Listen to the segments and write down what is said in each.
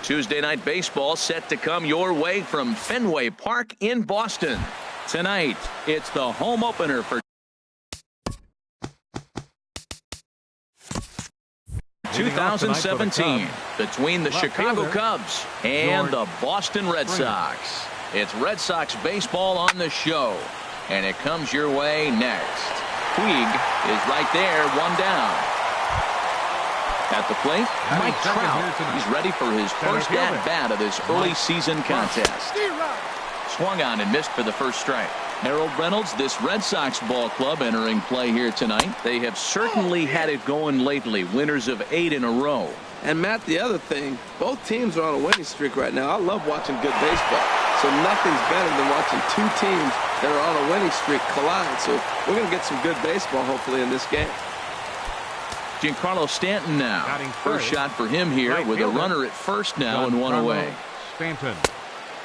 Tuesday night baseball set to come your way from Fenway Park in Boston. Tonight, it's the home opener for 2017 between the Chicago Cubs and the Boston Red Sox. It's Red Sox baseball on the show, and it comes your way next. Puig is right there, one down. At the plate, Mike Trout. He's ready for his first at-bat of this early season contest. Swung on and missed for the first strike. Harold Reynolds, this Red Sox ball club entering play here tonight. They have certainly had it going lately, winners of 8 in a row. And Matt, the other thing, both teams are on a winning streak right now. I love watching good baseball. So nothing's better than watching two teams that are on a winning streak collide. So we're going to get some good baseball hopefully in this game. Giancarlo Stanton now. First shot for him here with a runner at first now and one away. Stanton.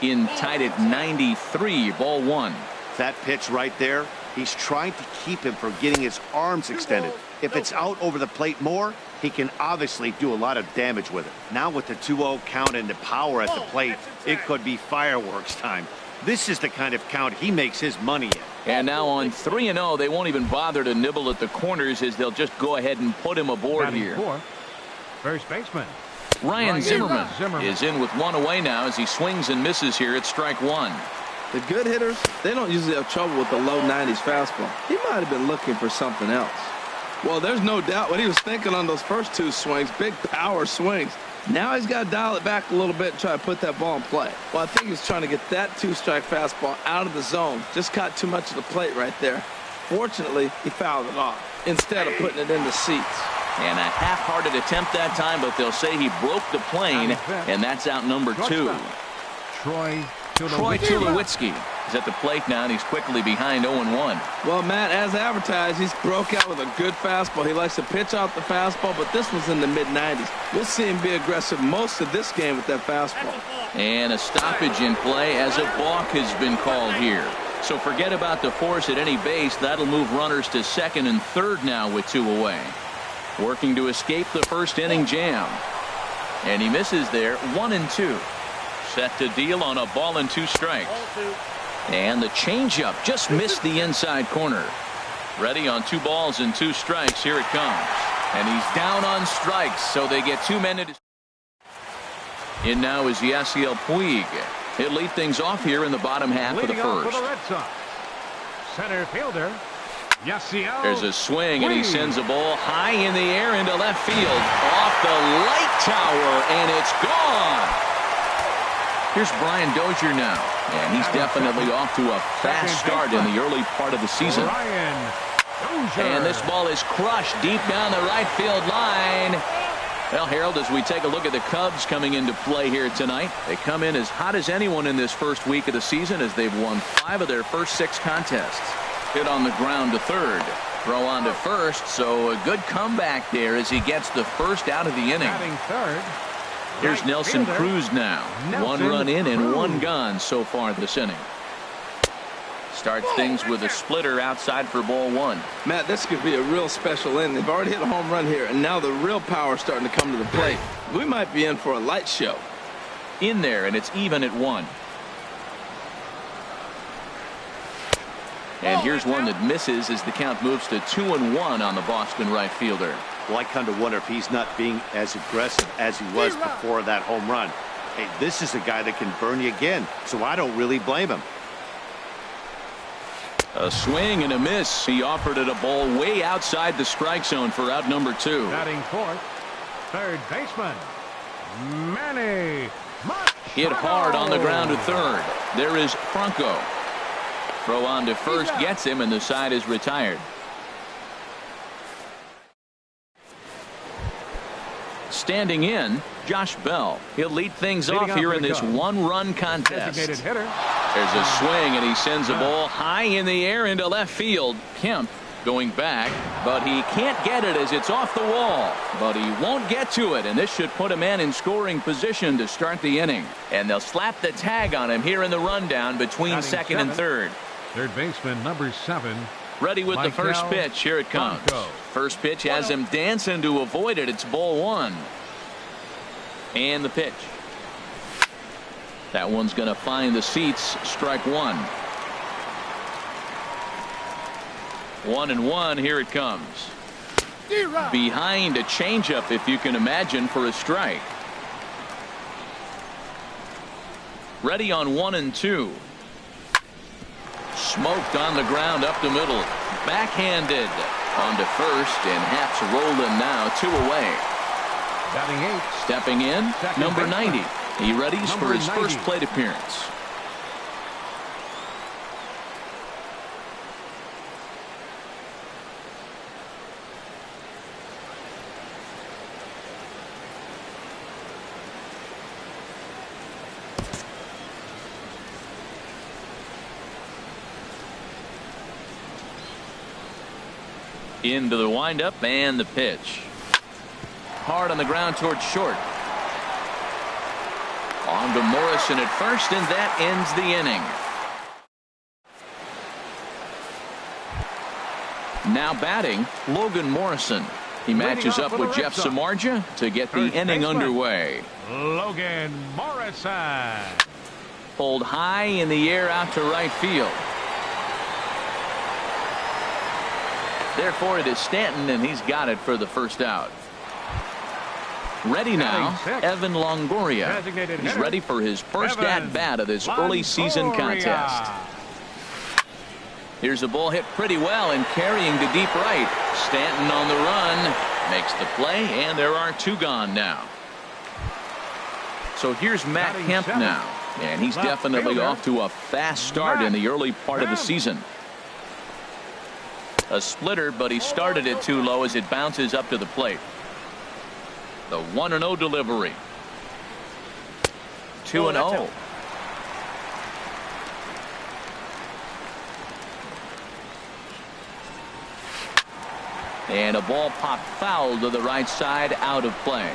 In tied at 93, ball one. That pitch right there, he's trying to keep him from getting his arms extended. If it's out over the plate more, he can obviously do a lot of damage with it. Now with the 2-0 count and the power at the plate, it could be fireworks time. This is the kind of count he makes his money in. And now on 3-0, they won't even bother to nibble at the corners as they'll just go ahead and put him aboard here. First baseman Ryan Zimmerman is in with one away now as he swings and misses here at strike one. The good hitters, they don't usually have trouble with the low 90s fastball. He might have been looking for something else. Well, there's no doubt what he was thinking on those first two swings, big power swings. Now he's got to dial it back a little bit and try to put that ball in play. Well, I think he's trying to get that 2-strike fastball out of the zone. Just caught too much of the plate right there. Fortunately, he fouled it off instead of putting it in the seats. And a half-hearted attempt that time, but they'll say he broke the plane, and that's out number 2. Troy Tulowitzki is at the plate now, and he's quickly behind 0-1. Well, Matt, as advertised, he's broke out with a good fastball. He likes to pitch off the fastball, but this one's in the mid-90s. We'll see him be aggressive most of this game with that fastball. And a stoppage in play as a balk has been called here. So forget about the force at any base. That'll move runners to second and third now with 2 away. Working to escape the first inning jam. And he misses there, 1-2. Set to deal on a ball and 2 strikes. And the changeup just missed the inside corner. Ready on 2 balls and 2 strikes. Here it comes. And he's down on strikes, so they get 2 men. In now is Yasiel Puig. He'll lead things off here in the bottom half of the first. Center fielder Yasiel. There's a swing, and he sends a ball high in the air into left field. Off the light tower, and it's gone. Here's Brian Dozier now, and he's definitely off to a fast start in the early part of the season. And this ball is crushed deep down the right field line. Well, Harold, as we take a look at the Cubs coming into play here tonight, they come in as hot as anyone in this first week of the season as they've won 5 of their first 6 contests. Hit on the ground to third. Throw on to first, so a good comeback there as he gets the first out of the inning. Here's Nelson Cruz now. 1 run in and 1 gone so far this inning. Starts things with a splitter outside for ball 1. Matt, this could be a real special inning. They've already hit a home run here, and now the real power is starting to come to the plate. We might be in for a light show. In there, and it's even at 1. And here's one that misses as the count moves to 2-1 on the Boston right fielder. Well, I kind of wonder if he's not being as aggressive as he was before that home run. Hey, this is a guy that can burn you again, so I don't really blame him. A swing and a miss. He offered it a ball way outside the strike zone for out number 2. Batting fourth, third baseman Manny Machado. Hit hard on the ground to third. There is Franco. Throw on to first gets him, and the side is retired. Standing in, Josh Bell. He'll lead things off here in this 1-run contest. There's a swing, and he sends a ball high in the air into left field. Kemp going back, but he can't get it as it's off the wall. But he won't get to it, and this should put a man in scoring position to start the inning. And they'll slap the tag on him here in the rundown between second and third. Third baseman number 7. Ready with the first pitch. Here it comes. First pitch has him dancing to avoid it. It's ball 1. And the pitch. That one's going to find the seats. Strike one. 1-1. Here it comes. Behind a changeup, if you can imagine, for a strike. Ready on 1-2. Smoked on the ground up the middle. Backhanded on to first, and Haps rolling now. 2 away. Batting 8. Stepping in, number 90. He readies for his 90. first plate appearance. Into the windup and the pitch. Hard on the ground towards short. On to Morrison at first, and that ends the inning. Now batting, Logan Morrison. He matches up with Jeff Samardzija to get the inning underway. Logan Morrison. Pulled high in the air out to right field. Therefore, it is Stanton, and he's got it for the first out. Ready now, Evan Longoria. He's ready for his first at-bat of this early season contest. Here's a ball hit pretty well and carrying to deep right. Stanton on the run. Makes the play, and there are 2 gone now. So here's Matt Kemp now. And he's definitely off to a fast start in the early part of the season. A splitter, but he started it too low as it bounces up to the plate. The 1-0 delivery. 2-0. And a ball popped foul to the right side, out of play.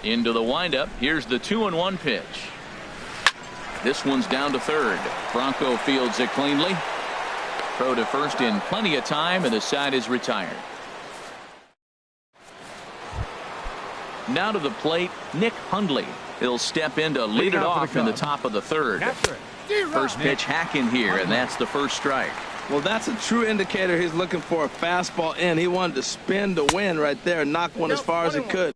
Into the windup. Here's the 2-1 pitch. This one's down to third. Bronco fields it cleanly. Throw to first in plenty of time, and the side is retired. Now to the plate, Nick Hundley. He'll step in to lead it off in the top of the third. First pitch hack in here, and that's the first strike. Well, that's a true indicator he's looking for a fastball in. He wanted to spin to win right there, knock one as far as he could.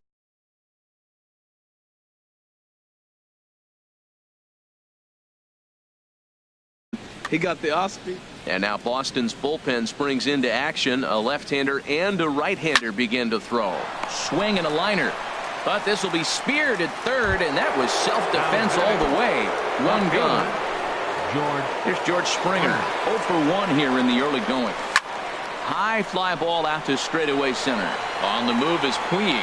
He got the off-speed. And now Boston's bullpen springs into action. A left-hander and a right-hander begin to throw. Swing and a liner. But this will be speared at third, and that was self-defense all the way. 1 gone. Here's George Springer. 0 for 1 here in the early going. High fly ball out to straightaway center. On the move is Puig.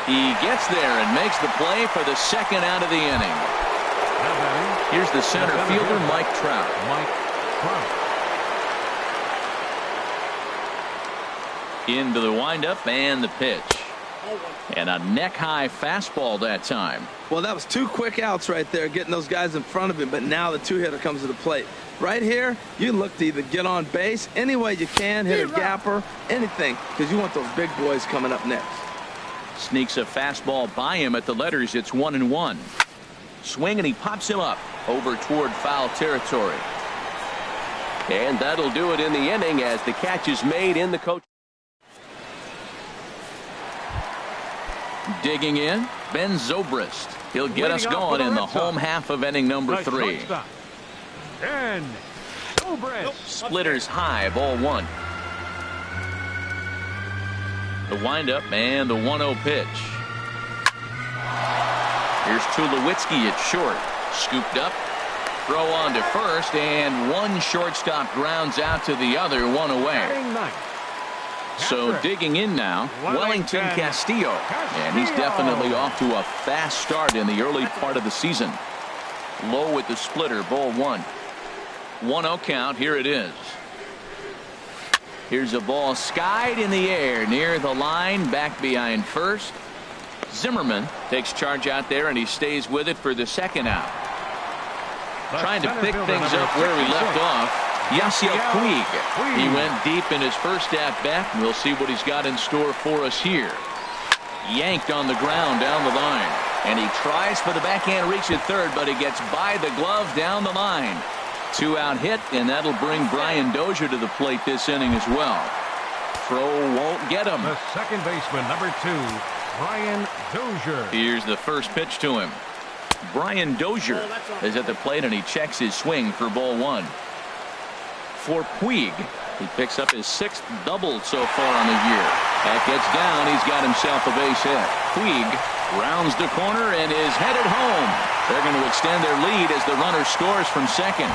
He gets there and makes the play for the second out of the inning. Here's the center fielder, Mike Trout. Into the windup and the pitch. And a neck-high fastball that time. Well, that was 2 quick outs right there, getting those guys in front of him, but now the 2-hitter comes to the plate. Right here, you look to either get on base any way you can, hit a gapper, anything, because you want those big boys coming up next. Sneaks a fastball by him at the letters. It's 1-1. Swing, and he pops him up over toward foul territory. And that'll do it in the inning as the catch is made in the coach. Digging in, Ben Zobrist. He'll get us going in the home half of inning number 3. Ben Zobrist. Splitters high, ball 1. The windup and the 1-0 pitch. Here's Tulowitzki at short. Scooped up. Throw on to first, and one shortstop grounds out to the other, 1 away. So digging in now, Wellington Castillo. And he's definitely off to a fast start in the early part of the season. Low with the splitter, ball 1. 1-0 count, here it is. Here's a ball skied in the air near the line, back behind first. Zimmerman takes charge out there, and he stays with it for the second out. Trying to pick things up where he left off. Yasiel Puig. He went deep in his first at bat, and we'll see what he's got in store for us here. Yanked on the ground down the line. And he tries for the backhand reach at third, but he gets by the glove down the line. 2-out hit, and that'll bring Brian Dozier to the plate this inning as well. Throw won't get him. The second baseman, number 2, Brian Dozier. Here's the first pitch to him. Brian Dozier is at the plate, and he checks his swing for ball 1. For Puig, he picks up his 6th double so far on the year. That gets down. He's got himself a base hit. Puig rounds the corner and is headed home. They're going to extend their lead as the runner scores from second.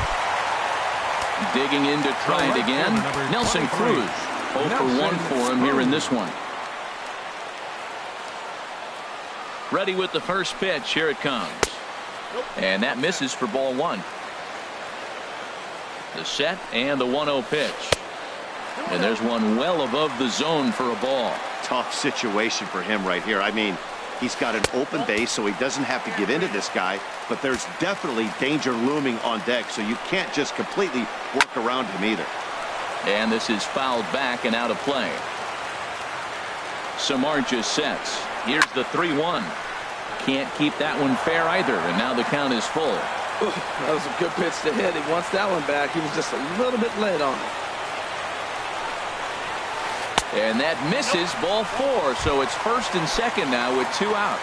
Digging in to try it again. Nelson Cruz. 0 for 1 for him here in this one. Ready with the first pitch. Here it comes. And that misses for ball 1. The set and the 1-0 pitch. And there's one well above the zone for a ball. Tough situation for him right here. I mean, he's got an open base, so he doesn't have to give in to this guy, but there's definitely danger looming on deck, so you can't just completely work around him either. And this is fouled back and out of play. Samardzija sets. Here's the 3-1. Can't keep that one fair either, and now the count is full. Ooh, that was a good pitch to hit. He wants that one back. He was just a little bit late on it. And that misses ball 4, so it's first and second now with 2 out.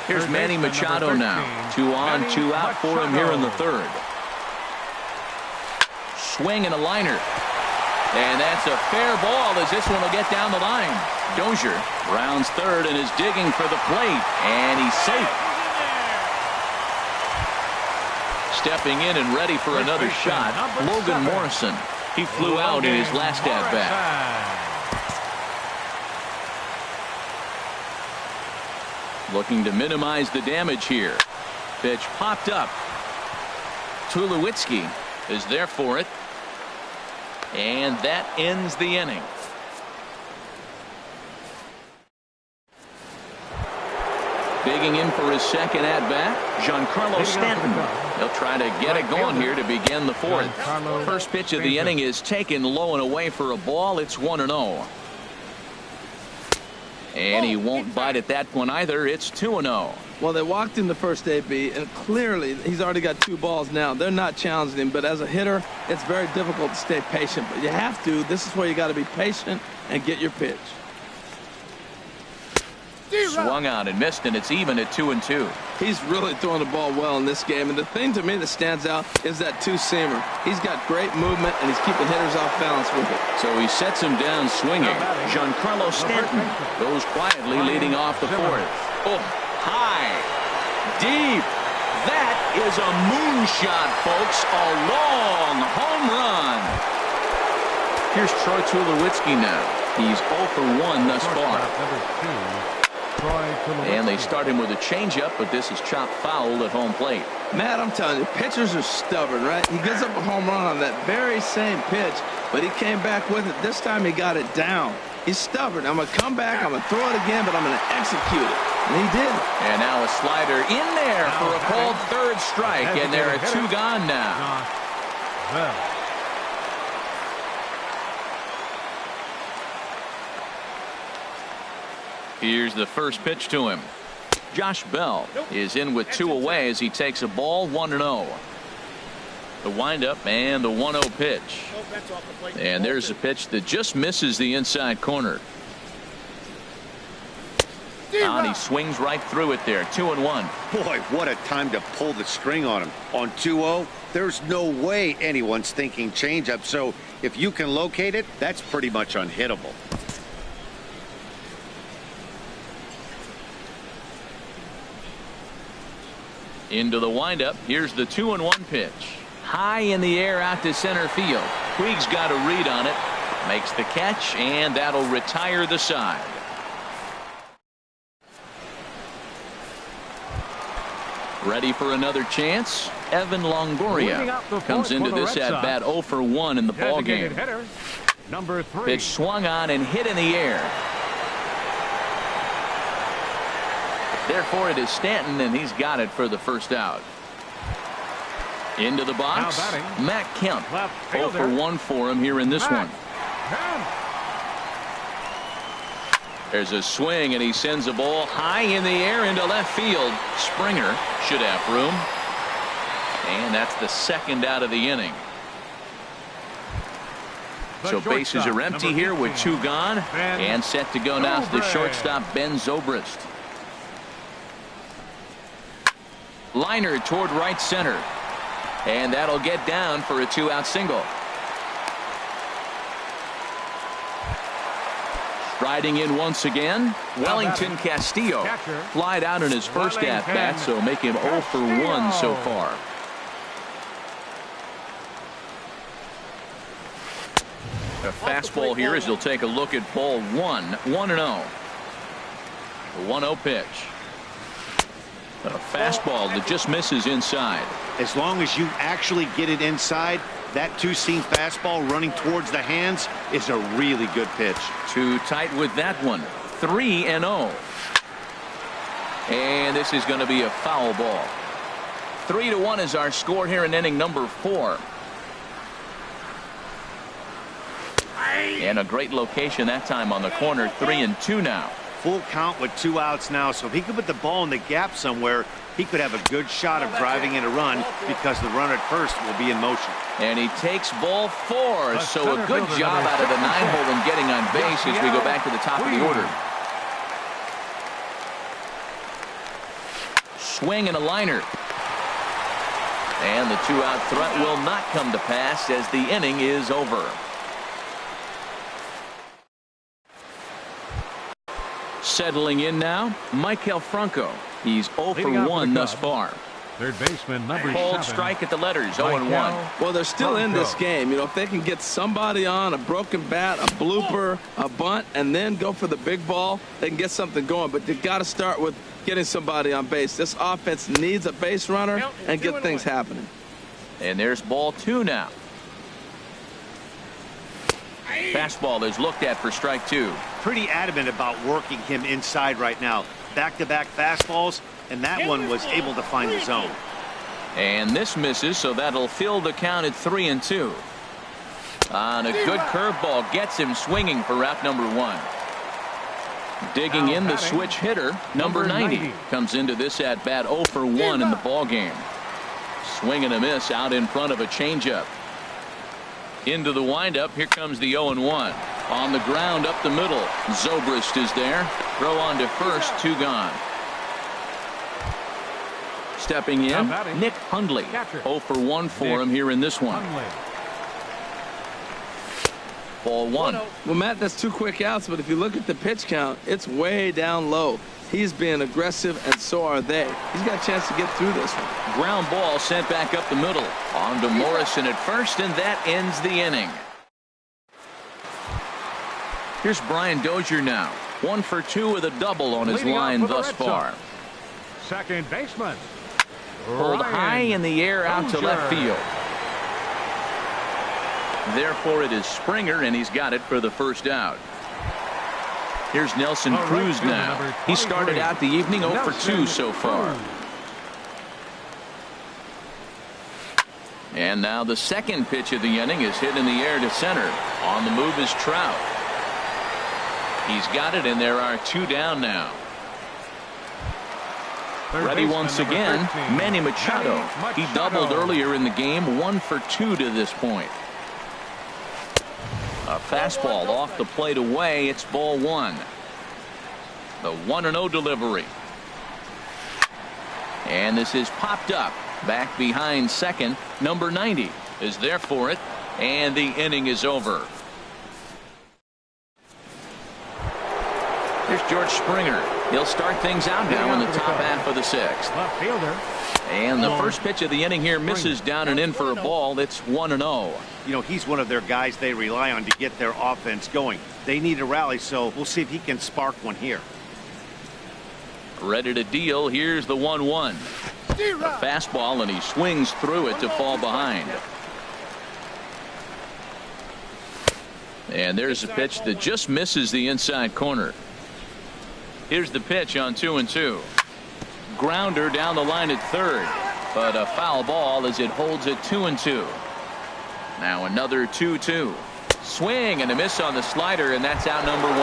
Here's Manny Machado now. 2 on, 2 out for him here in the third. Swing and a liner. And that's a fair ball as this one will get down the line. Dozier rounds third and is digging for the plate. And he's safe. Stepping in and ready for another shot, Logan Morrison. He flew out in his last at-bat. Looking to minimize the damage here. Pitch popped up. Tulowitzki is there for it. And that ends the inning. Digging in for his second at-bat, Giancarlo Stanton. He'll try to get it going here to begin the fourth. First pitch of the inning is taken low and away for a ball. It's 1-0. And he won't bite at that one either. It's 2-0. Well, they walked him the first AB, and clearly he's already got 2 balls now. They're not challenging him, but as a hitter, it's very difficult to stay patient. But you have to. This is where you got to be patient and get your pitch. Swung on and missed, and it's even at 2-2. He's really throwing the ball well in this game, and the thing to me that stands out is that 2-seamer. He's got great movement, and he's keeping hitters off balance with it. So he sets him down swinging. Giancarlo Stanton goes quietly leading off the fourth. Oh, high, deep. That is a moonshot, folks. A long home run. Here's Troy Tulowitzki now. He's 0 for 1 thus far. And they start him with a changeup, but this is chopped foul at home plate. Matt, I'm telling you, pitchers are stubborn, right? He gives up a home run on that very same pitch, but he came back with it. This time he got it down. He's stubborn. I'm going to come back, I'm going to throw it again, but I'm going to execute it. And he did. And now a slider in there for a called third strike, and there are 2 gone now. Here's the first pitch to him. Josh Bell is in with 2 away as he takes a ball. 1-0. The windup and the 1-0 pitch. And there's a pitch that just misses the inside corner. And he swings right through it there. 2-1. Boy, what a time to pull the string on him. On 2-0, there's no way anyone's thinking changeup. So if you can locate it, that's pretty much unhittable. Into the windup. Here's the 2-1 pitch. High in the air out to center field. Puig's got a read on it. Makes the catch, and that'll retire the side. Ready for another chance? Evan Longoria comes into this at-bat 0 for 1 in the ballgame. Number 3. Pitch swung on and hit in the air. Therefore, it is Stanton, and he's got it for the first out. Into the box, Matt Kemp. 0 for 1 for him here in this one. There's a swing, and he sends a ball high in the air into left field. Springer should have room. And that's the second out of the inning. So bases are empty here with 2 gone. And set to go now is the shortstop, Ben Zobrist. Liner toward right center. And that'll get down for a 2-out single. Riding in once again, Wellington Castillo. Flied out in his first at-bat, so make him 0 for 1 so far. A fastball here as he'll take a look at ball 1. 1-0. The 1-0 pitch. A fastball that just misses inside. As long as you actually get it inside, that two-seam fastball running towards the hands is a really good pitch. Too tight with that one. 3-0. And this is going to be a foul ball. 3-1 is our score here in inning number 4. And a great location that time on the corner. 3-2 now. Full count with 2 outs now, so if he could put the ball in the gap somewhere, he could have a good shot of driving in a run because the runner at first will be in motion. And he takes ball 4, so a good job out of the 9-hole in getting on base as we go back to the top of the order. Swing and a liner. And the 2-out threat will not come to pass as the inning is over. Settling in now, Michael Franco. He's 0 for 1 thus far. Third baseman number Called 7. strike at the letters, 0-1. Well, they're still in this game. You know, if they can get somebody on, a broken bat, a blooper, a bunt, and then go for the big ball, they can get something going. But they've got to start with getting somebody on base. This offense needs a base runner and get things happening. And there's ball 2 now. Fastball is looked at for strike 2. Pretty adamant about working him inside right now. Back-to-back fastballs, and that one was able to find the zone. And this misses, so that'll fill the count at 3-2. On a good curveball gets him swinging for route number 1. Digging in the switch hitter, number 90. Comes into this at-bat 0 for 1 in the ballgame. Swing and a miss out in front of a changeup. Into the windup, here comes the 0-1. On the ground up the middle, Zobrist is there. Throw on to first, 2 gone. Stepping in, Nick Hundley. 0 for 1 for him here in this one. Ball 1. Well, Matt, that's 2 quick outs, but if you look at the pitch count, it's way down low. He's being aggressive, and so are they. He's got a chance to get through this one. Ground ball sent back up the middle. On to Morrison at first, and that ends the inning. Here's Brian Dozier now. 1 for 2 with a double on his line thus far. Second baseman. Pulled high in the air out to left field. Therefore, it is Springer, and he's got it for the first out. Here's Nelson Cruz now. He started out the evening 0 for 2 so far. And now the second pitch of the inning is hit in the air to center. On the move is Trout. He's got it, and there are 2 down now. Ready once again, Manny Machado. He doubled earlier in the game, 1 for 2 to this point. A fastball off the plate away. It's ball 1. The 1-0 delivery. And this is popped up. Back behind second. Number 90 is there for it. And the inning is over. Here's George Springer. He'll start things out now in the top half of the 6th. Left fielder. And the first pitch of the inning here misses down and in for a ball. It's 1-0. You know, he's one of their guys they rely on to get their offense going. They need a rally, so we'll see if he can spark one here. Ready to deal. Here's the 1-1. A fastball, and he swings through it to fall behind. And there's a pitch that just misses the inside corner. Here's the pitch on 2-2. Grounder down the line at third, but a foul ball as it holds at 2-2. Now another 2-2. Swing and a miss on the slider, and that's out number 1.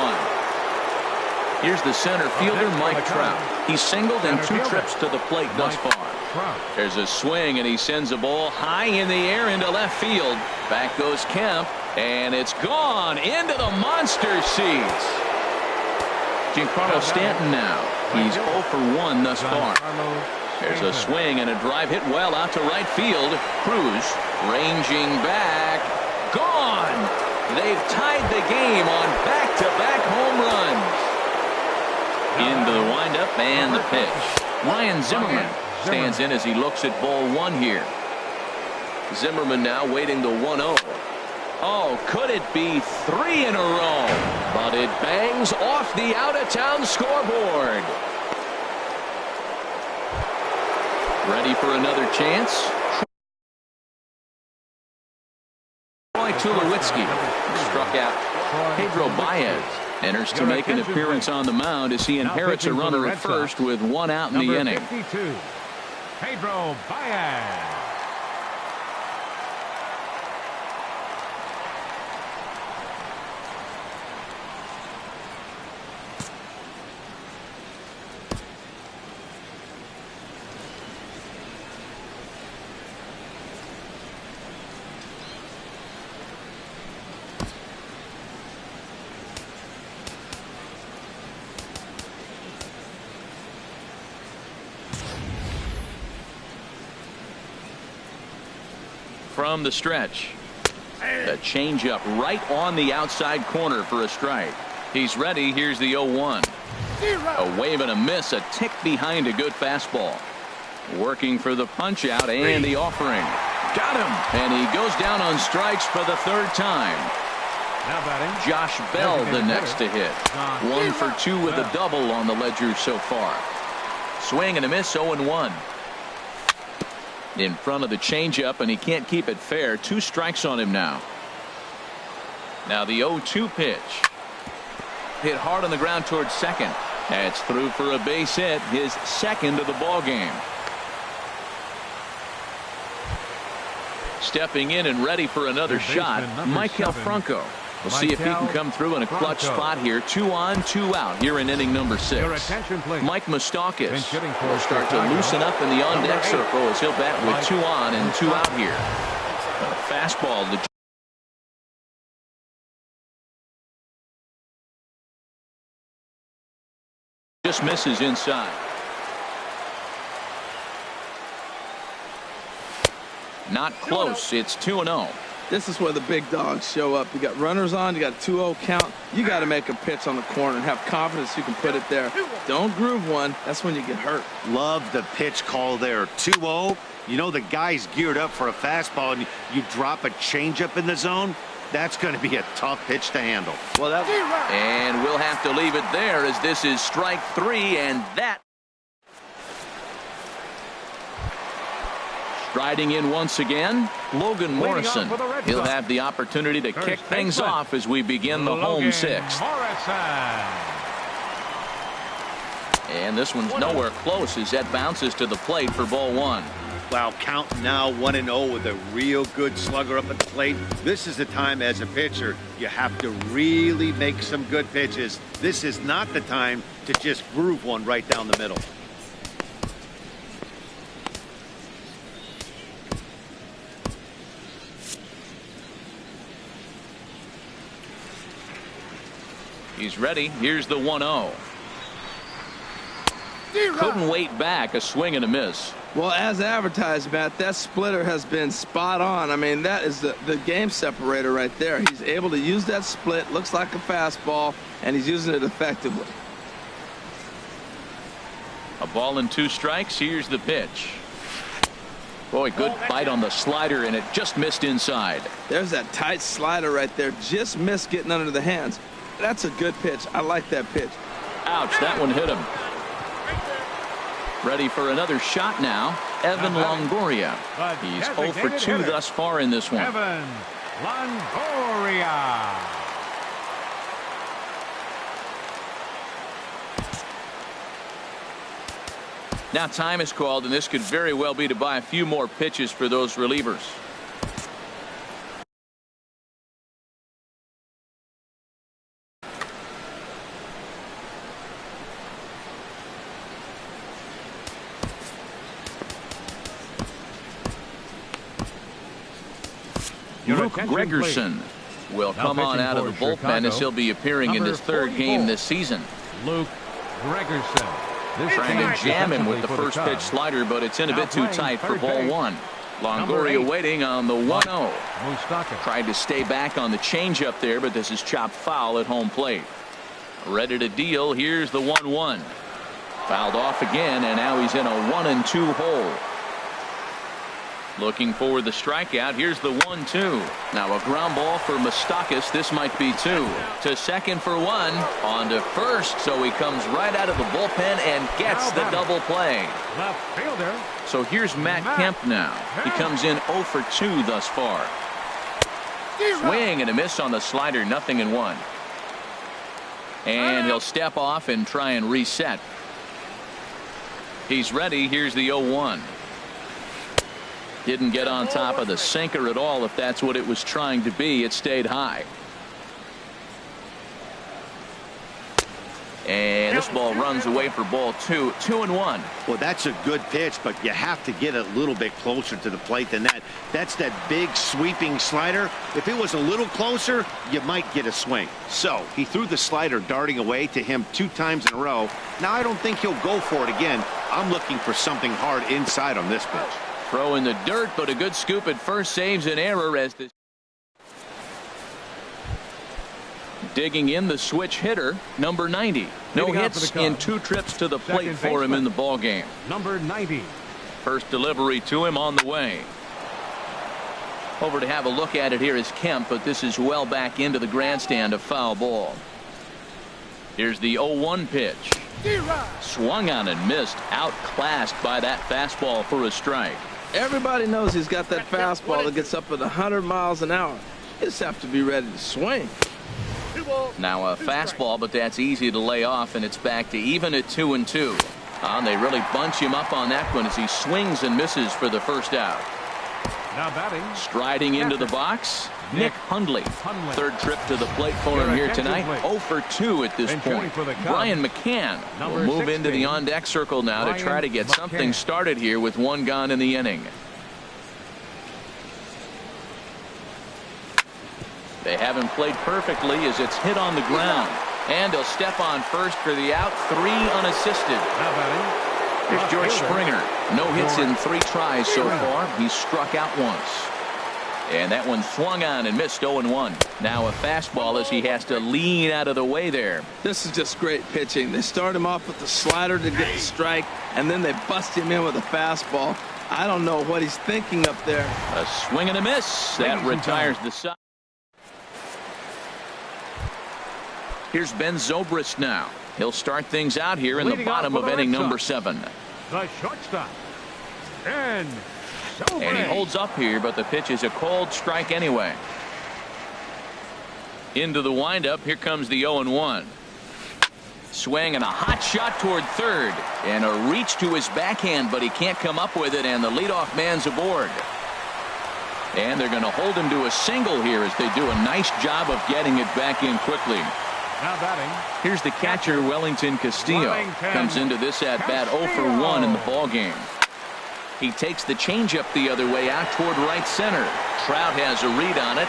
Here's the center fielder, Mike Trout. He's singled in 2 trips to the plate thus far. There's a swing, and he sends a ball high in the air into left field. Back goes Kemp, and it's gone into the monster seats. Giancarlo Stanton now. He's 0 for 1 thus far. There's a swing and a drive hit well out to right field. Cruz ranging back. Gone! They've tied the game on back-to-back home runs. Into the windup and the pitch. Ryan Zimmerman stands in as he looks at ball 1 here. Zimmerman now waiting the 1-0. Oh, could it be 3 in a row? But it bangs off the out-of-town scoreboard. Ready for another chance? Troy Tulowitzki struck out. Pedro Baez enters to make an appearance on the mound as he inherits a runner at first with 1 out in the inning. 52, Pedro Baez. From the stretch, the changeup right on the outside corner for a strike. He's ready. Here's the 0-1. A wave and a miss, a tick behind a good fastball. Working for the punch out and the offering. Got him, and he goes down on strikes for the 3rd time. Josh Bell the next to hit. 1 for 2 with a double on the ledger so far. Swing and a miss, 0-1. In front of the changeup, and he can't keep it fair. 2 strikes on him now. Now the 0-2 pitch. Hit hard on the ground towards second. That's through for a base hit, his 2nd of the ball game. Stepping in and ready for another shot, Maikel Franco. We'll see if he can come through in a clutch spot here. 2 on, 2 out here in inning number 6. Mike Moustakas will start to loosen up in the on-deck circle as he'll bat with 2 on and 2 out here. A fastball to just misses inside. Not close. It's 2-0. This is where the big dogs show up. You got runners on, you got a 2-0 count. You got to make a pitch on the corner and have confidence you can put it there. Don't groove one. That's when you get hurt. Love the pitch call there. 2-0. You know the guy's geared up for a fastball, and you drop a changeup in the zone. That's going to be a tough pitch to handle. Well, and we'll have to leave it there as this is strike 3, and that. Striding in once again, Logan Morrison. He'll have the opportunity to kick things off as we begin the home 6th. And this one's nowhere close as that bounces to the plate for ball 1. Wow, count now 1-0 with a real good slugger up at the plate. This is the time as a pitcher you have to really make some good pitches. This is not the time to just groove one right down the middle. He's ready. Here's the 1-0. Couldn't wait back. A swing and a miss. Well, as advertised, Matt, that splitter has been spot on. I mean, that is the game separator right there. He's able to use that split. Looks like a fastball, and he's using it effectively. A ball and 2 strikes. Here's the pitch. Boy, good bite on the slider, and it just missed inside. There's that tight slider right there. Just missed getting under the hands. That's a good pitch. I like that pitch. Ouch, that one hit him. Ready for another shot now, Evan Longoria. He's 0 for 2 thus far in this one. Evan Longoria. Now time is called, and this could very well be to buy a few more pitches for those relievers. Luke Gregerson will come on out of the bullpen as he'll be appearing in his third game this season. Luke Gregerson. Trying to jam him with the first pitch slider, but it's in a bit too tight for ball one. Longoria waiting on the 1-0. Tried to stay back on the changeup there, but this is chopped foul at home plate. Ready to deal. Here's the 1-1. Fouled off again, and now he's in a 1-2 hole. Looking for the strikeout. Here's the 1-2. Now a ground ball for Moustakas. This might be two. To second for one. On to first. So he comes right out of the bullpen and gets the double play. Left fielder. So here's Matt Kemp now. He comes in 0 for 2 thus far. Swing and a miss on the slider. 0-1. And he'll step off and try and reset. He's ready. Here's the 0-1. Didn't get on top of the sinker at all. If that's what it was trying to be, it stayed high. And this ball runs away for ball 2. 2-1. Well, that's a good pitch, but you have to get a little bit closer to the plate than that. That's that big sweeping slider. If it was a little closer, you might get a swing. So he threw the slider darting away to him 2 times in a row. Now I don't think he'll go for it again. I'm looking for something hard inside on this pitch. Throw in the dirt, but a good scoop at first saves an error as this. Digging in the switch hitter, number 90. No hits in 2 trips to the plate for him in the ball game. Number 90. First delivery to him on the way. Over to have a look at it here is Kemp, but this is well back into the grandstand, a foul ball. Here's the 0-1 pitch. Swung on and missed, outclassed by that fastball for a strike. Everybody knows he's got that fastball that gets up at 100 miles an hour. You just have to be ready to swing. Now a fastball, but that's easy to lay off, and it's back to even at 2-2. They really bunch him up on that one as he swings and misses for the first out. Now batting. Striding into the box, Nick Hundley. Third trip to the plate for him here tonight. 0 for 2 at this point. Brian McCann will move into the on-deck circle now to try to get something started here with 1 gone in the inning. They haven't played perfectly as it's hit on the ground. And he'll step on first for the out. 3 unassisted. Now batting. Here's George Springer. No hits in 3 tries so far. He's struck out once. And that one swung on and missed. 0-1. Now a fastball as he has to lean out of the way there. This is just great pitching. They start him off with the slider to get the strike, and then they bust him in with a fastball. I don't know what he's thinking up there. A swing and a miss. That retires the side. Here's Ben Zobrist now. He'll start things out here in the bottom of inning number 7. The shortstop. And he holds up here, but the pitch is a cold strike anyway. Into the windup. Here comes the 0-1. Swing and a hot shot toward third. And a reach to his backhand, but he can't come up with it, and the leadoff man's aboard. And they're going to hold him to a single here as they do a nice job of getting it back in quickly. now batting. Here's the catcher, Wellington Castillo. Comes into this at bat 0 for 1 in the ball game. He takes the changeup the other way out toward right center. Trout has a read on it.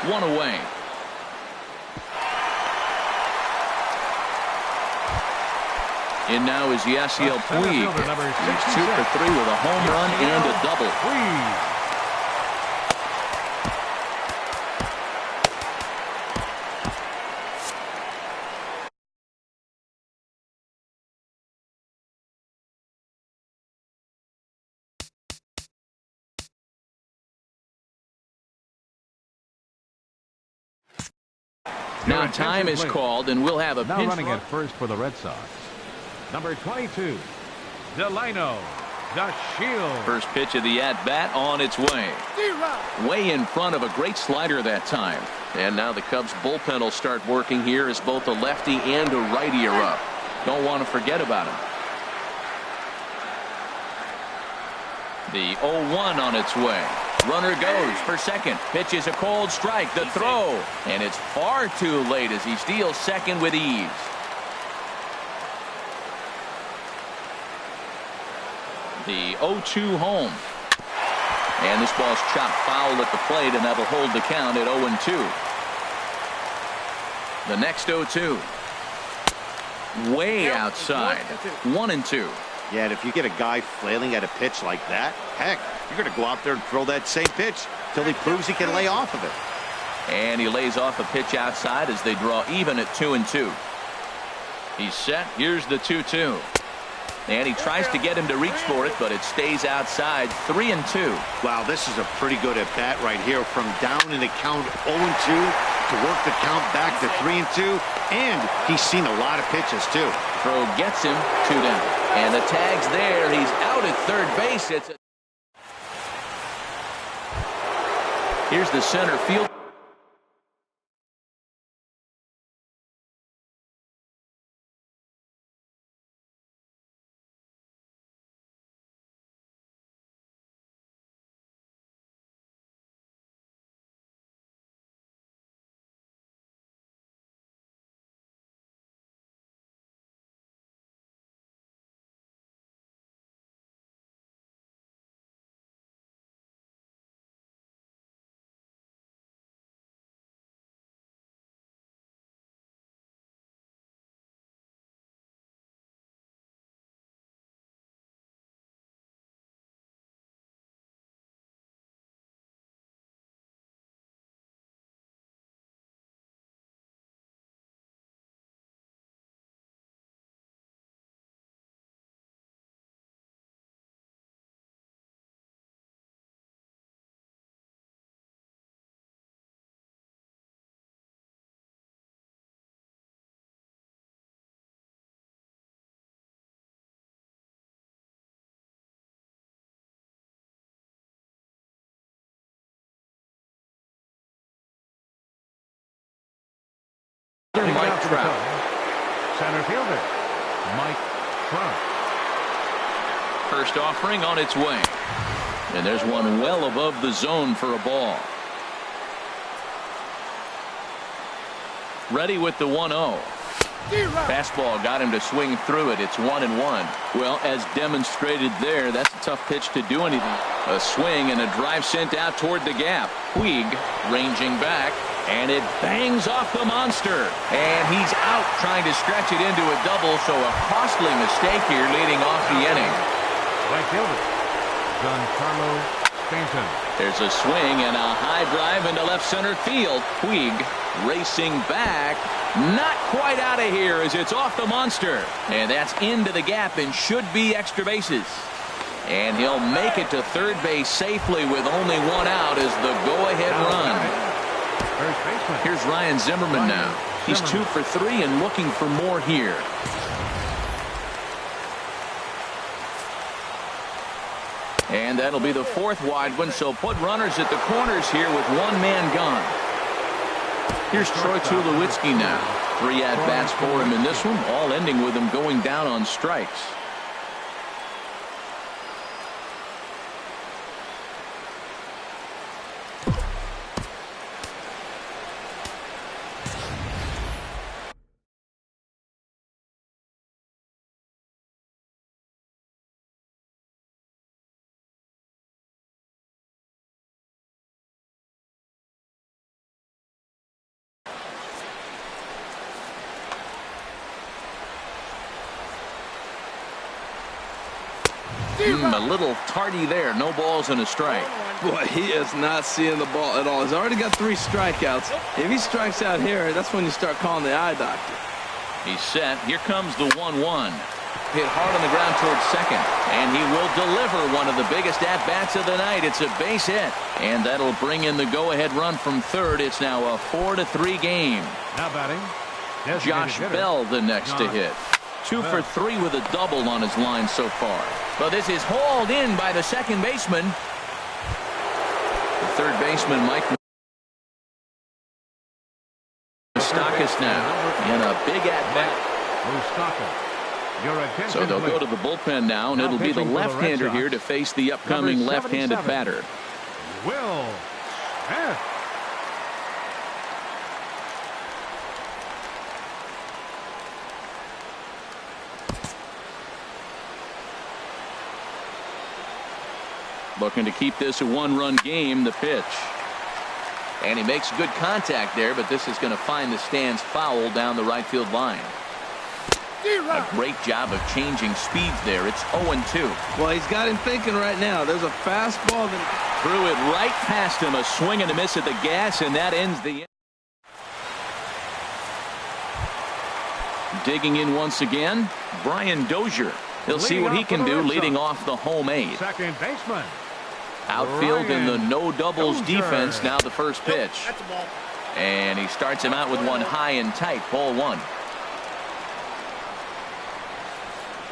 1 away. In now is Yasiel Puig. He's 2 for 3 with a home run and a double. Now time is called, and we'll have a now pinch running at first for the Red Sox. Number 22, Delino, the Shield. First pitch of the at-bat on its way. Way in front of a great slider that time. And now the Cubs bullpen will start working here as both a lefty and a righty are up. Don't want to forget about him. The 0-1 on its way. Runner goes for second. Pitch is a cold strike. The throw. And it's far too late as he steals second with ease. The 0-2 home. And this ball's chopped foul at the plate, and that'll hold the count at 0-2. The next 0-2. Way outside. 1-2. Yeah, and if you get a guy flailing at a pitch like that, heck, you're going to go out there and throw that same pitch till he proves he can lay off of it. And he lays off a pitch outside as they draw even at 2-2. He's set. Here's the 2-2. And he tries to get him to reach for it, but it stays outside. 3-2. Wow, this is a pretty good at bat right here, from down in the count 0-2 to work the count back to 3-2. And he's seen a lot of pitches too. Throw gets him. 2 down. And the tag's there. He's out at third base. Here's the center field. Mike Trout. Center fielder, Mike Trout. First offering on its way. And there's one well above the zone for a ball. Ready with the 1-0. Fastball got him to swing through it. It's 1-1. Well, as demonstrated there, that's a tough pitch to do anything. A swing and a drive sent out toward the gap. Puig ranging back, and it bangs off the monster. And he's out trying to stretch it into a double, so a costly mistake here leading off the inning. Right fielder, Giancarlo Stanton. There's a swing and a high drive into left center field. Puig racing back. Not quite out of here as it's off the monster. And that's into the gap and should be extra bases. And he'll make it to third base safely with only one out as the go-ahead run. Here's Ryan Zimmerman now. He's 2 for 3 and looking for more here. And that'll be the 4th wide one, so put runners at the corners here with one man gone. Here's Troy Tulowitzki now. 3 at-bats for him in this one, all ending with him going down on strikes. A little tardy there. No balls and a strike. Boy, he is not seeing the ball at all. He's already got 3 strikeouts. If he strikes out here, that's when you start calling the eye doctor. He's set. Here comes the 1-1. Hit hard on the ground towards second. And he will deliver one of the biggest at-bats of the night. It's a base hit. And that'll bring in the go-ahead run from third. It's now a 4-3 game. Now batting, Josh Bell the next to hit. 2 for 3 with a double on his line so far. But this is hauled in by the second baseman. The third baseman, Mike Moustakas now in a big at-bat. So they'll go to the bullpen now, and it'll be the left-hander here to face the upcoming left-handed batter. Will Smith. Looking to keep this a one-run game. The pitch. And he makes good contact there, but this is going to find the stands foul down the right field line. A great job of changing speeds there. It's 0-2. Well, he's got him thinking right now. There's a fastball that threw it right past him. A swing and a miss at the gas, and that ends the inning. Digging in once again, Brian Dozier. He'll see what he can do leading off the home 8. Second baseman. Outfield in the no doubles defense. Now the first pitch. That's a ball. And he starts him out with one high and tight. Ball 1.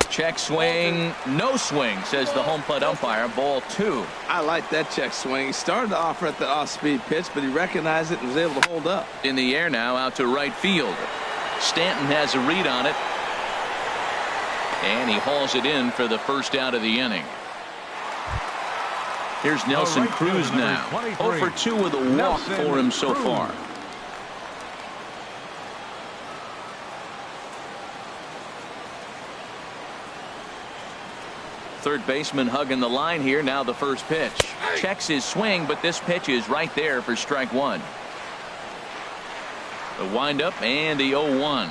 Check swing. No swing, says the home plate umpire. Ball 2. I like that check swing. He started to offer at the off-speed pitch, but he recognized it and was able to hold up. In the air now, out to right field. Stanton has a read on it. And he hauls it in for the first out of the inning. Here's Nelson Cruz now. 0 for 2 with a walk for him so far. Third baseman hugging the line here. Now the first pitch. Checks his swing, but this pitch is right there for strike 1. The windup and the 0-1.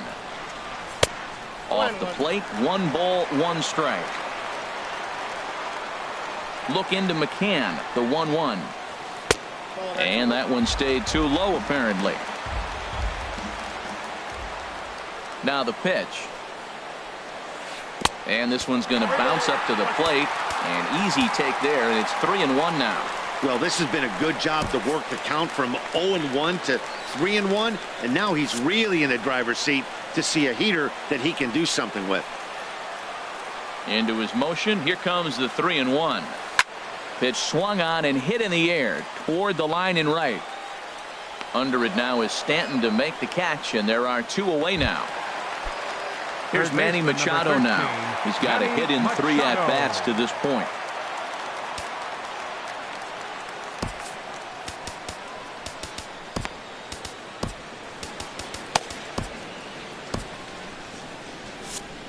Off the plate, 1 ball, 1 strike. Look into McCann, the 1-1. And that one stayed too low, apparently. Now the pitch. And this one's going to bounce up to the plate. An easy take there, and it's 3-1 now. Well, this has been a good job to work the count from 0-1 to 3-1, and now he's really in the driver's seat to see a heater that he can do something with. Into his motion. Here comes the 3-1. Pitch swung on and hit in the air toward the line and right. Under it now is Stanton to make the catch, and there are 2 away now. Here's Manny Machado now. He's got a hit in 3 at-bats to this point.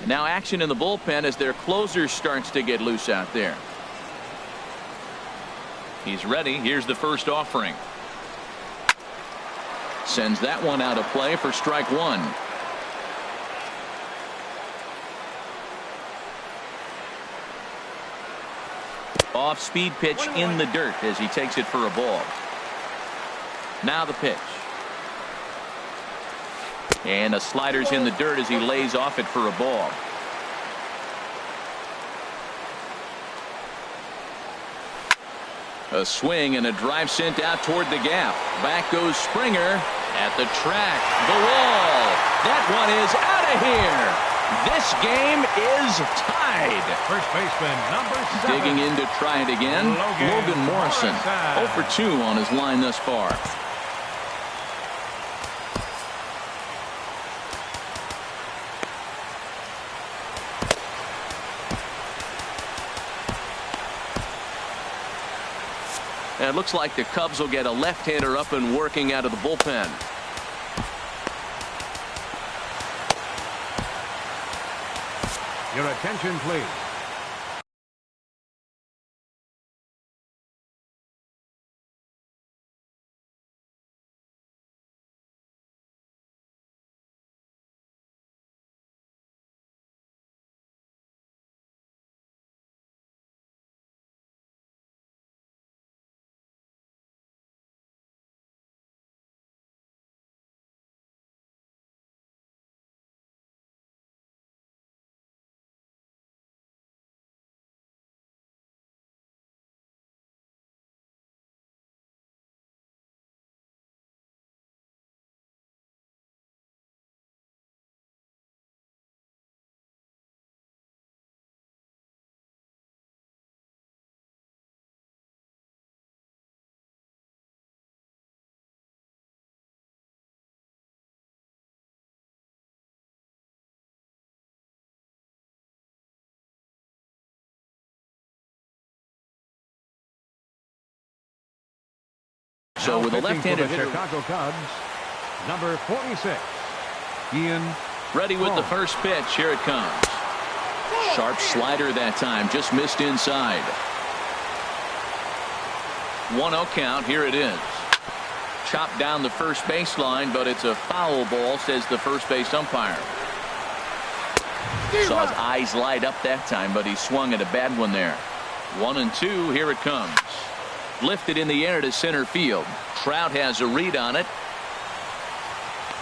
Now action in the bullpen as their closer starts to get loose out there. He's ready. Here's the first offering. Sends that one out of play for strike 1. Off-speed pitch in the dirt as he takes it for a ball. Now the pitch. And a slider's in the dirt as he lays off it for a ball. A swing and a drive sent out toward the gap. Back goes Springer at the track. The wall. That one is out of here. This game is tied. First baseman number 7. Digging in to try it again. Logan Morrison. 0 for 2 on his line thus far. And it looks like the Cubs will get a left-hander up and working out of the bullpen. Your attention, please. So with a left-handed hitter, Chicago Cubs, number 46, Ian. Ready with the first pitch. Here it comes. Sharp slider that time. Just missed inside. 1-0 count. Here it is. Chopped down the first baseline, but it's a foul ball, says the first base umpire. Saw his eyes light up that time, but he swung at a bad one there. 1-2. Here it comes. Lifted in the air to center field. Trout has a read on it,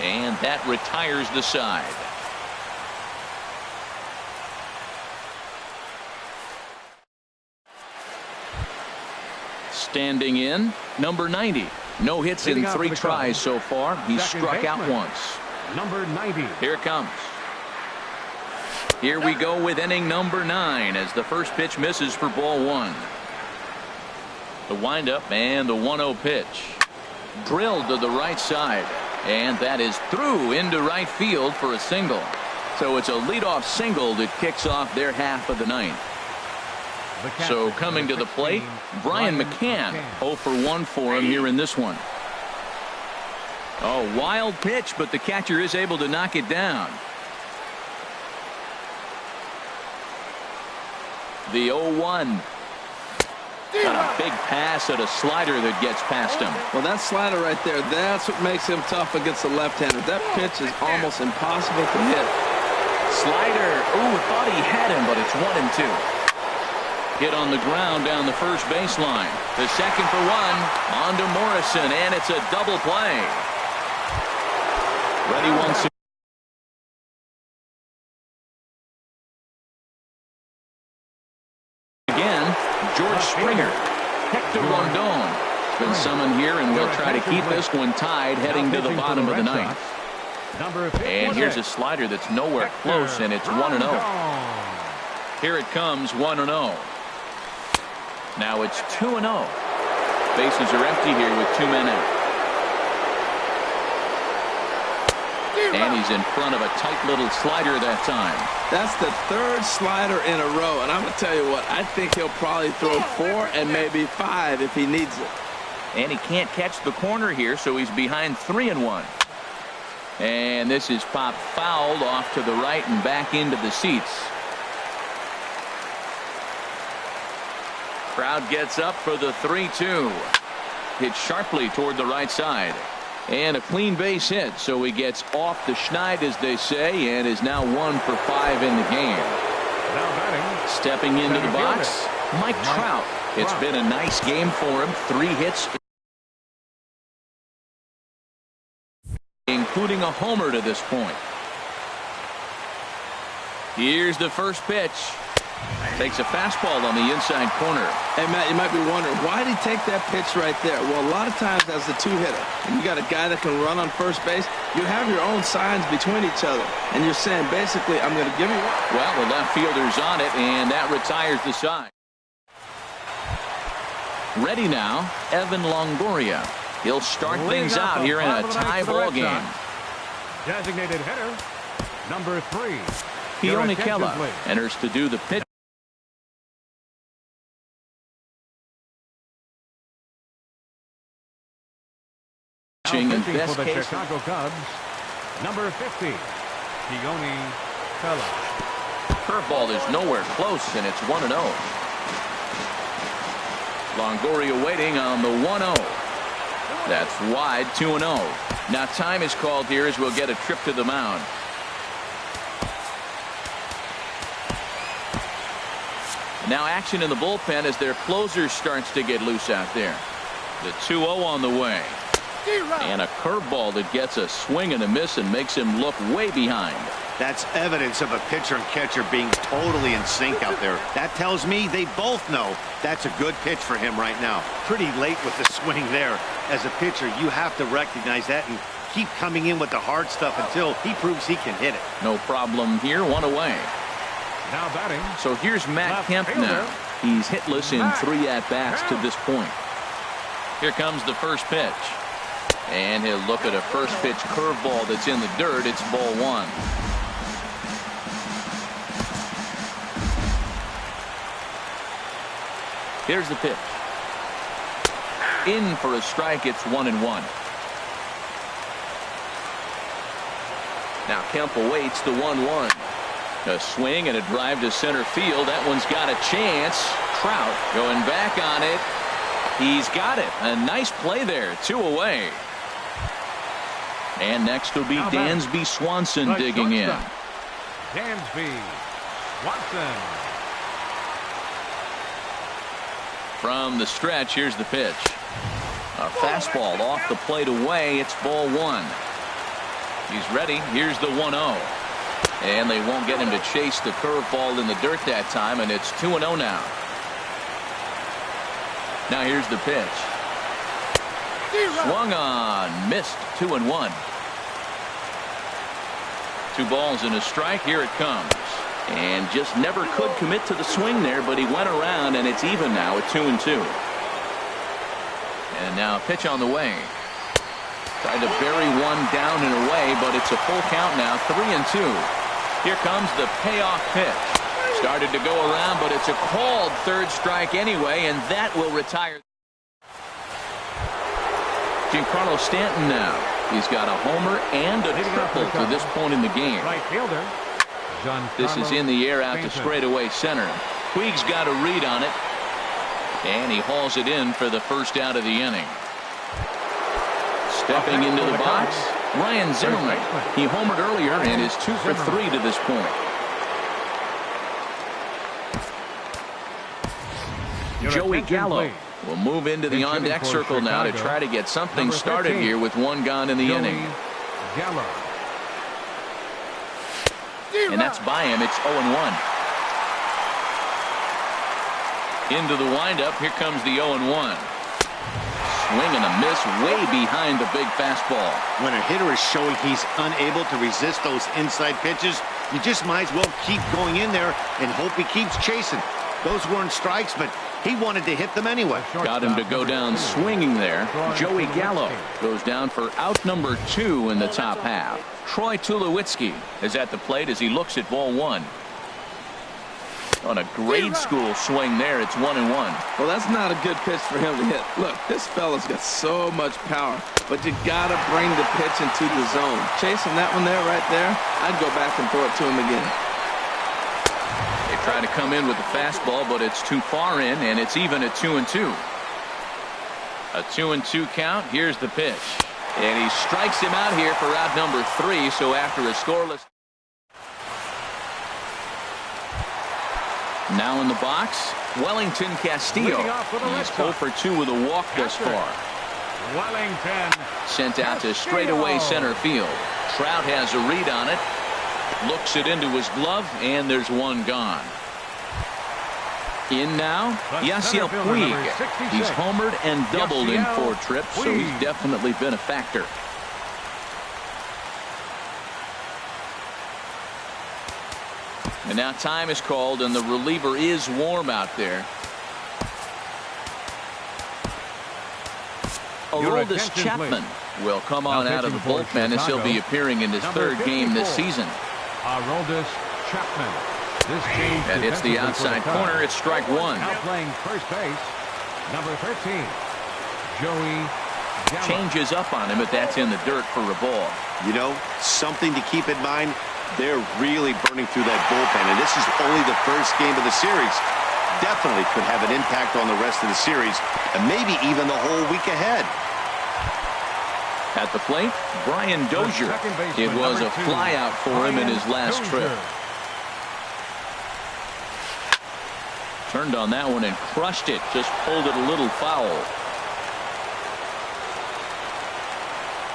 and that retires the side. Standing in, number 90. No hits in 3 tries so far. He's struck out once. Number 90. Here it comes. Here we go with inning number 9 as the first pitch misses for ball 1. The windup and the 1-0 pitch. Drilled to the right side, and that is through into right field for a single. So it's a leadoff single that kicks off their half of the ninth. So coming to the plate, Brian McCann. 0 for 1 for him here in this one. Oh, wild pitch, but the catcher is able to knock it down. The 0-1. And a big pass at a slider that gets past him. Well, that slider right there, that's what makes him tough against the left-hander. That pitch is almost impossible to hit. Slider. Ooh, thought he had him, but it's 1-2. Hit on the ground down the first baseline. The second for 1. On to Morrison, and it's a double play. Ready once again. George Springer. Hector Rondon has been summoned here, and we'll try to keep this one tied heading to the bottom of the ninth. And here's a slider that's nowhere close, and it's 1-0. Here it comes, 1-0. Now it's 2-0. Bases are empty here with 2 men out. And he's in front of a tight little slider that time. That's the 3rd slider in a row, and I'm going to tell you what, I think he'll probably throw 4 and maybe 5 if he needs it. And he can't catch the corner here, so he's behind 3-1. And this is popped fouled off to the right and back into the seats. Crowd gets up for the 3-2. Hit sharply toward the right side. And a clean base hit, so he gets off the schneid, as they say, and is now 1 for 5 in the game. Now batting. Stepping into the box, Mike Trout. It's been a nice game for him. 3 hits, including a homer to this point. Here's the first pitch. Takes a fastball on the inside corner. Hey, Matt, you might be wondering, why did he take that pitch right there? Well, a lot of times as the 2-hitter, and you got a guy that can run on first base, you have your own signs between each other. And you're saying, basically, I'm going to give you one. Well, the left fielder's on it, and that retires the side. Ready now, Evan Longoria. He'll start things out here in a tie ball game. Designated hitter, number 3. Keone Kela enters to do the pitch. In best for the case, Chicago Cubs, number 50, Keone Kela. curveball is nowhere close, and it's 1-0. Longoria waiting on the 1-0. That's wide, 2-0. Now time is called here as we'll get a trip to the mound. Now action in the bullpen as their closer starts to get loose out there. The 2-0 on the way. And a curveball that gets a swing and a miss and makes him look way behind. That's evidence of a pitcher and catcher being totally in sync out there. That tells me they both know that's a good pitch for him right now. Pretty late with the swing there. As a pitcher, you have to recognize that and keep coming in with the hard stuff until he proves he can hit it. No problem here, 1 away. Now batting. So here's Matt Kemp now. He's hitless in 3 at-bats to this point. Here comes the first pitch. And he'll look at a first pitch curveball that's in the dirt. It's ball 1. Here's the pitch. In for a strike. It's 1-1. Now Kemp awaits the 1-1. A swing and a drive to center field. That one's got a chance. Trout going back on it. He's got it. A nice play there. 2 away. And next will be Dansby Swanson digging in. Dansby Swanson. From the stretch, here's the pitch. A fastball off the plate away. It's ball 1. He's ready. Here's the 1-0. And they won't get him to chase the curveball in the dirt that time, and it's 2-0 now. Now here's the pitch. Swung on, missed. 2-1. 2 balls and a strike. Here it comes. And just never could commit to the swing there, but he went around, and it's even now at 2-2. And now a pitch on the way. Tried to bury one down and away, but it's a full count now. 3-2. Here comes the payoff pitch. Started to go around, but it's a called third strike anyway, and that will retire. Giancarlo Stanton now. He's got a homer and a triple to this point in the game. Right fielder. This is in the air out to straightaway center. Puig's got a read on it, and he hauls it in for the first out of the inning. Stepping into the box, Ryan Zimmerman. He homered earlier and is 2 for 3 to this point. Joey Gallo will move into the on-deck circle now to try to get something started here with 1 gone in the inning. Gallo. And that's by him. It's 0-1. Into the windup. Here comes the 0-1. Swing and a miss way behind the big fastball. When a hitter is showing he's unable to resist those inside pitches, you just might as well keep going in there and hope he keeps chasing. Those weren't strikes, but he wanted to hit them anyway. Got him to go down swinging there. Joey Gallo goes down for out number 2 in the top half. Troy Tulowitzki is at the plate as he looks at ball 1. On a grade school swing there, it's 1-1. Well, that's not a good pitch for him to hit. Look, this fella's got so much power, but you got to bring the pitch into the zone. Chasing that one there, right there, I'd go back and throw it to him again. They try to come in with the fastball, but it's too far in, and it's even at 2-2. A 2-2 count. Here's the pitch. And he strikes him out here for out number 3, so after a scoreless. Now in the box, Wellington Castillo. He's 0 for 2 with a walk thus far. Wellington sent out to straightaway center field. Trout has a read on it. Looks it into his glove, and there's 1 gone. In now, Yasiel Puig. He's homered and doubled in 4 trips, so he's definitely been a factor. And now time is called, and the reliever is warm out there. Aroldis Chapman will come on out of the bullpen as he'll be appearing in his 3rd game this season. Aroldis Chapman. And it's the outside corner. It's strike 1. Now playing first base, number 13, Joey Gallo. Changes up on him, but that's in the dirt for a ball. You know, something to keep in mind. They're really burning through that bullpen, and this is only the first game of the series. Definitely could have an impact on the rest of the series, and maybe even the whole week ahead. At the plate, Brian Dozier. It was a flyout for him in his last trip. Turned on that one and crushed it. Just pulled it a little foul.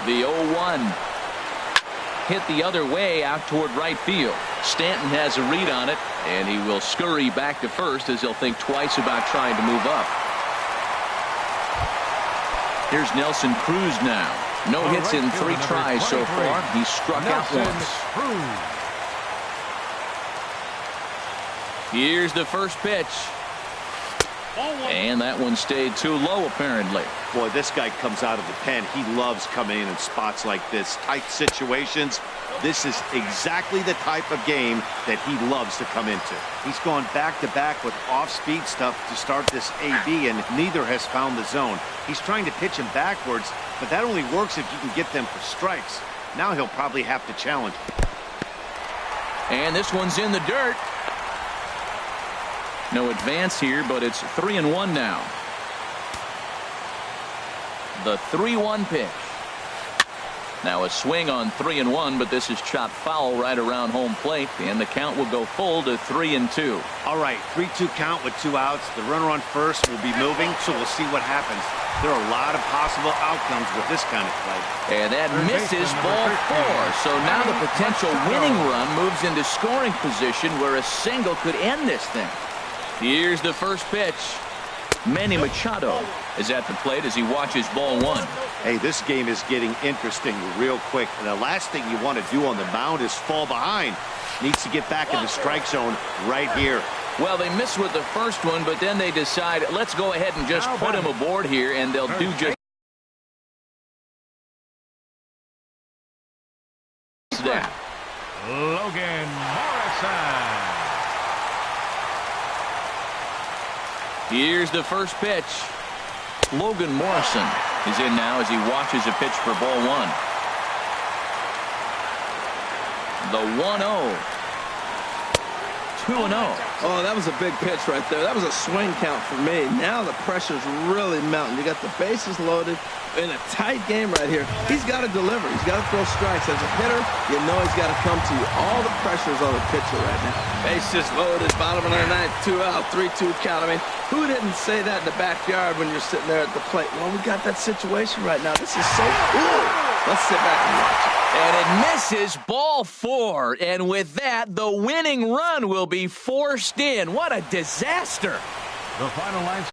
The 0-1. Hit the other way out toward right field. Stanton has a read on it, and he will scurry back to first as he'll think twice about trying to move up. Here's Nelson Cruz now. No hits in 3 tries so far. He's struck out once. Here's the first pitch. And that one stayed too low, apparently. Boy, this guy comes out of the pen. He loves coming in spots like this. Tight situations. This is exactly the type of game that he loves to come into. He's gone back-to-back with off-speed stuff to start this AB, and neither has found the zone. He's trying to pitch him backwards, but that only works if you can get them for strikes. Now he'll probably have to challenge. And this one's in the dirt. No advance here, but it's 3-1 now. The 3-1 pitch. Now a swing on 3-1, but this is chopped foul right around home plate, and the count will go full to 3-2. All right, 3-2 count with 2 outs. The runner on first will be moving, so we'll see what happens. There are a lot of possible outcomes with this kind of play. And that misses ball 4. So now the potential winning run moves into scoring position where a single could end this thing. Here's the first pitch. Manny Machado is at the plate as he watches ball 1. Hey, this game is getting interesting real quick. And the last thing you want to do on the mound is fall behind. Needs to get back in the strike zone right here. Well, they missed with the first one, but then they decide, let's go ahead and just put him aboard here, and they'll do just that. Logan Morrison. Here's the first pitch. Logan Morrison is in now as he watches a pitch for ball 1. The 1-0. 2-0. Oh, that was a big pitch right there. That was a swing count for me. Now the pressure's really mounting. You got the bases loaded in a tight game right here. He's got to deliver. He's got to throw strikes. As a hitter, you know he's got to come to you. All the pressure's on the pitcher right now. Bases loaded, bottom of the ninth, 2 out, 3-2 count. I mean, who didn't say that in the backyard when you're sitting there at the plate? Well, we got that situation right now. This is so cool. Let's sit back and watch it. And it misses ball 4. And with that, the winning run will be forced in. What a disaster. The final line.